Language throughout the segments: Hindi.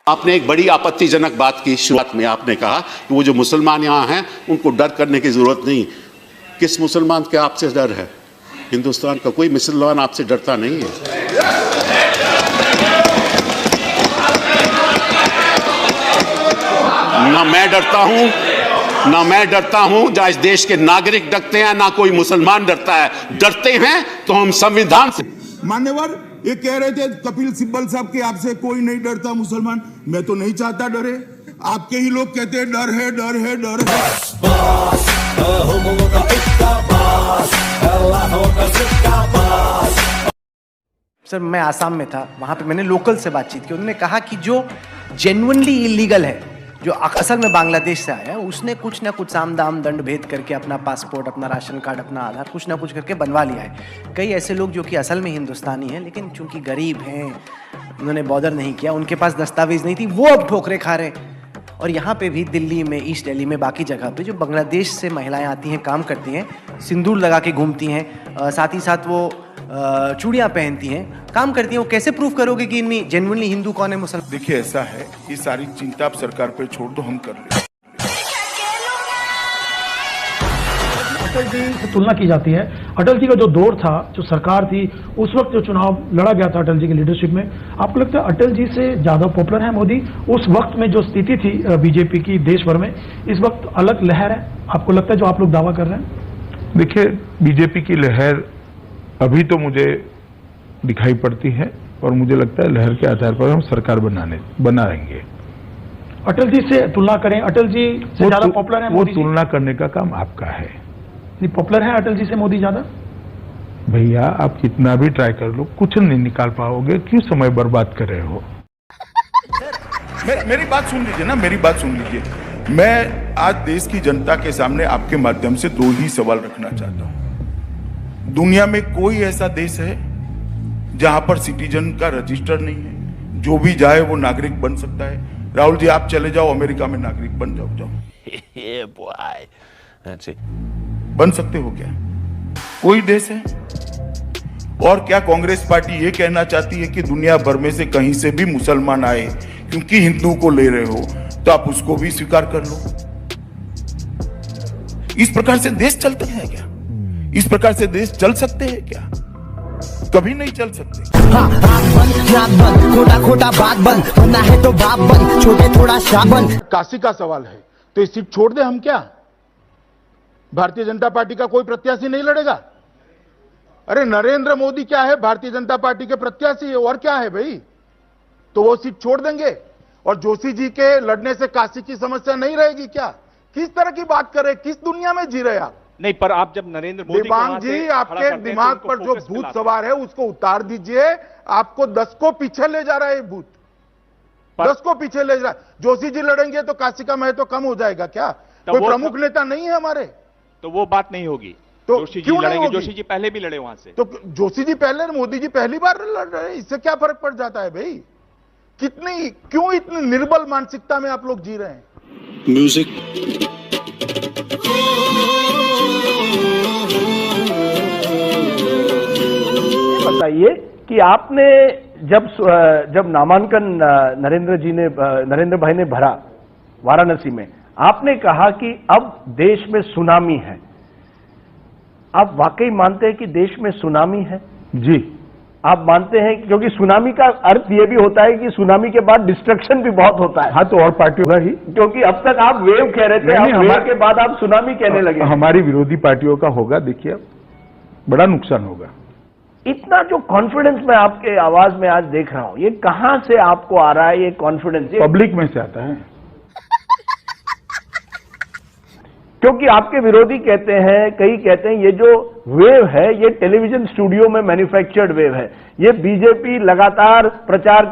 आपने एक बड़ी आपत्तिजनक बात की शुरुआत में। आपने कहा कि वो जो मुसलमान यहाँ हैं उनको डर करने की जरूरत नहीं। किस मुसलमान के आपसे डर है? हिंदुस्तान का कोई मुसलमान आपसे डरता नहीं है। ना मैं डरता हूं, ना इस देश के नागरिक डरते हैं, ना कोई मुसलमान डरता है। डरते हैं तो हम संविधान से। मान्यवर ये कह रहे थे कपिल सिब्बल साहब कि आपसे कोई नहीं डरता मुसलमान। मैं तो नहीं चाहता डरे। आपके ही लोग कहते हैं डर है, डर है, डर है। सर मैं आसाम में था, वहां पे मैंने लोकल से बातचीत की। उन्होंने कहा कि जो जेन्युइनली इलीगल है, जो असल में बांग्लादेश से आया है, उसने कुछ ना कुछ साम दाम दंड भेद करके अपना पासपोर्ट, अपना राशन कार्ड, अपना आधार कुछ ना कुछ करके बनवा लिया है। कई ऐसे लोग जो कि असल में हिंदुस्तानी हैं लेकिन चूंकि गरीब हैं, उन्होंने बॉर्डर नहीं किया, उनके पास दस्तावेज नहीं थी, वो अब ठोकरे खा रहे। और यहाँ पे भी दिल्ली में, ईस्ट दिल्ली में, बाकी जगह पे जो बांग्लादेश से महिलाएं आती हैं, काम करती हैं, सिंदूर लगा के घूमती हैं, साथ ही साथ वो चूड़ियाँ पहनती हैं, काम करती हैं, वो कैसे प्रूव करोगे कि इनमें जेन्युइनली हिंदू कौन है, मुसलमान? देखिए ऐसा है, ये सारी चिंता आप सरकार पे छोड़ दो, हम कर लेंगे। अटल जी से तुलना की जाती है। अटल जी का जो दौर था, जो सरकार थी, उस वक्त जो चुनाव लड़ा गया था अटल जी की लीडरशिप में, आपको लगता है अटल जी से ज्यादा पॉपुलर है मोदी? उस वक्त में जो स्थिति थी बीजेपी की देश भर में, इस वक्त अलग लहर है, आपको लगता है, जो आप लोग दावा कर रहे हैं? देखिए, बीजेपी की लहर अभी तो मुझे दिखाई पड़ती है और मुझे लगता है लहर के आधार पर हम सरकार बनाएंगे। अटल जी से तुलना करें, अटल जी से ज्यादा पॉपुलर है वो मोदी? तुलना करने का काम आपका है। नहीं, पॉपुलर है अटल जी से मोदी ज्यादा? भैया आप कितना भी ट्राई कर लो, कुछ नहीं निकाल पाओगे। क्यों समय बर्बाद कर रहे हो? मेरी बात सुन लीजिए ना, मेरी बात सुन लीजिए। मैं आज देश की जनता के सामने आपके माध्यम से दो ही सवाल रखना चाहता हूं। दुनिया में कोई ऐसा देश है जहां पर सिटीजन का रजिस्टर नहीं है? जो भी जाए वो नागरिक बन सकता है। राहुल जी आप चले जाओ अमेरिका में, नागरिक बन जाओ। बन सकते हो क्या? कोई देश है? और क्या कांग्रेस पार्टी ये कहना चाहती है कि दुनिया भर में से कहीं से भी मुसलमान आए, क्योंकि हिंदू को ले रहे हो तो आप उसको भी स्वीकार कर लो? इस प्रकार से देश चलते हैं क्या? इस प्रकार से देश चल सकते हैं क्या? कभी नहीं चल सकते। हाँ, खोटा खोटा बात बन, बनना है तो बाप बन, छोटे थोड़ा शाह बन। काशी का सवाल है तो ये सीट छोड़ दे हम क्या? भारतीय जनता पार्टी का कोई प्रत्याशी नहीं लड़ेगा? अरे नरेंद्र मोदी क्या है, भारतीय जनता पार्टी के प्रत्याशी है, और क्या है भाई? तो वो सीट छोड़ देंगे और जोशी जी के लड़ने से काशी की समस्या नहीं रहेगी क्या? किस तरह की बात कर रहे, किस दुनिया में जी रहे आप? नहीं, पर आप जब नरेंद्र मोदी दिमाग जी, आपके दिमाग पर जो भूत सवार है उसको उतार दीजिए। आपको 10 को पीछे ले जा रहा है भूत, 10 को पीछे ले जा रहा है। जोशी जी लड़ेंगे तो काशी का महत्व कम हो जाएगा क्या? कोई प्रमुख नेता नहीं है हमारे, तो वो बात नहीं होगी। तो जोशी जी क्यों नहीं लड़ेंगे? होगी? जोशी जी पहले भी लड़े वहां से। तो जोशी जी पहले, मोदी जी पहली बार लड़ रहे हैं, इससे क्या फर्क पड़ जाता है भाई? क्यों इतनी निर्बल मानसिकता में आप लोग जी रहे हैं? म्यूजिक। बताइए कि आपने जब नामांकन नरेंद्र भाई ने भरा वाराणसी में, आपने कहा कि अब देश में सुनामी है। आप वाकई मानते हैं कि देश में सुनामी है? जी, आप मानते हैं? क्योंकि सुनामी का अर्थ यह भी होता है कि सुनामी के बाद डिस्ट्रक्शन भी बहुत होता है। हाँ, तो और पार्टी होगा ही, क्योंकि अब तक आप वेव कह रहे थे, अब वेव के बाद आप सुनामी कहने लगे। हमारी विरोधी पार्टियों का होगा। देखिए बड़ा नुकसान होगा। इतना जो कॉन्फिडेंस मैं आपके आवाज में आज देख रहा हूं, ये कहां से आपको आ रहा है? ये कॉन्फिडेंस पब्लिक में से आता है। क्योंकि आपके विरोधी कहते हैं, कई कहते हैं, ये जो वेव है ये टेलीविजन स्टूडियो में मैन्युफैक्चर्ड वेव है। ये बीजेपी लगातार प्रचार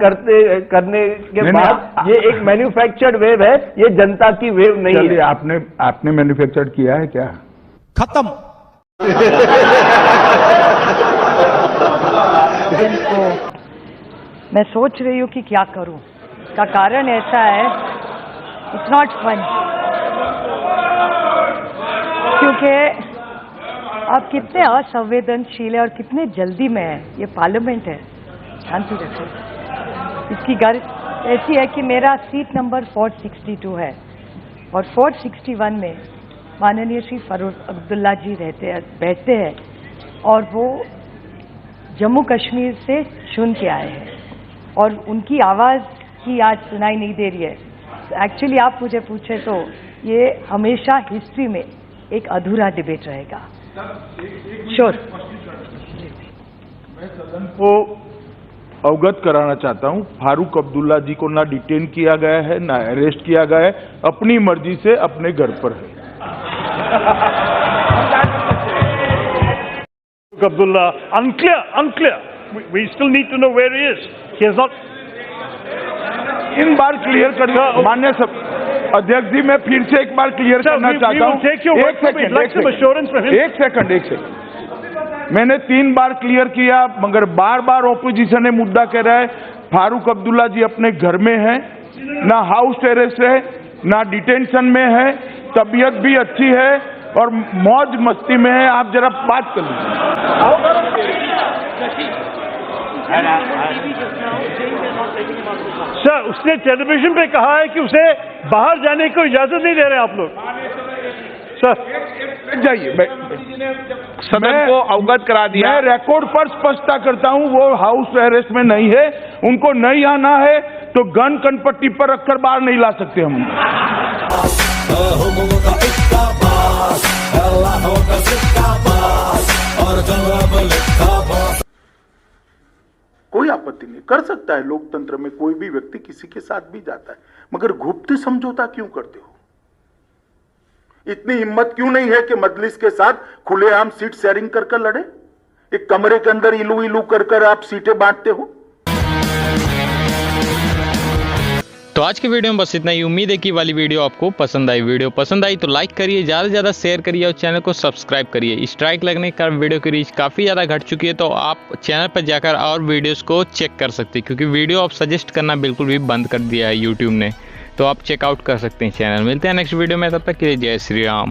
करने के बाद ये एक मैन्युफैक्चर्ड वेव है, ये जनता की वेव नहीं है। आपने मैन्युफैक्चर्ड किया है क्या? खत्म। मैं सोच रही हूँ कि क्या करूँ। का कारण ऐसा है, इट्स नॉट फन, क्योंकि आप कितने असंवेदनशील है और कितने जल्दी में है। ये पार्लियामेंट है, शांति रखो। इसकी ऐसी है कि मेरा सीट नंबर 462 है और 461 में माननीय श्री फारूक अब्दुल्ला जी बैठते हैं और वो जम्मू कश्मीर से चुन के आए हैं और उनकी आवाज़ ही आज सुनाई नहीं दे रही है। एक्चुअली आप मुझे पूछे तो ये हमेशा हिस्ट्री में एक अधूरा डिबेट रहेगा। श्योर। मैं सदन को अवगत कराना चाहता हूं, फारूक अब्दुल्ला जी को ना डिटेन किया गया है, ना अरेस्ट किया गया है, अपनी मर्जी से अपने घर पर है। Abdullah, unclear. We still need to know where he is. He has not. In bar clear करना मान्य सब अध्यक्ष जी, मैं फिर से एक बार क्लियर करना चाहता हूँ। एक सेकंड। मैंने 3 बार क्लियर किया, मगर बार बार ऑपोजिशन ने मुद्दा कह रहा है फारूक अब्दुल्ला जी अपने घर में है, ना हाउस अरेस्ट है, ना डिटेंशन में है, तबीयत भी अच्छी है और मौज मस्ती में है। आप जरा बात कर लीजिए। सर, उसने टेलीविजन पे कहा है कि उसे बाहर जाने को इजाजत नहीं दे रहे आप लोग। सर जाइए, सदन को अवगत करा दिया। मैं रिकॉर्ड पर स्पष्टता करता हूं, वो हाउस अरेस्ट में नहीं है, उनको नहीं आना है तो गन कनपट्टी पर रखकर बाहर नहीं ला सकते हम। कोई आपत्ति नहीं, कर सकता है। लोकतंत्र में कोई भी व्यक्ति किसी के साथ भी जाता है, मगर गुप्त समझौता क्यों करते हो? इतनी हिम्मत क्यों नहीं है कि मजलिस के साथ खुलेआम सीट शेयरिंग कर लड़े? एक कमरे के अंदर इलू इलू कर आप सीटें बांटते हो। तो आज के वीडियो में बस इतना ही। उम्मीद है कि वाली वीडियो आपको पसंद आई। वीडियो पसंद आई तो लाइक करिए, ज़्यादा से ज़्यादा शेयर करिए और चैनल को सब्सक्राइब करिए। स्ट्राइक लगने के कारण वीडियो की रीच काफ़ी ज़्यादा घट चुकी है, तो आप चैनल पर जाकर और वीडियोस को चेक कर सकते हैं, क्योंकि वीडियो आप सजेस्ट करना बिल्कुल भी बंद कर दिया है यूट्यूब ने। तो आप चेकआउट कर सकते हैं चैनल। मिलते हैं नेक्स्ट वीडियो में, तब तक के लिए जय श्री राम।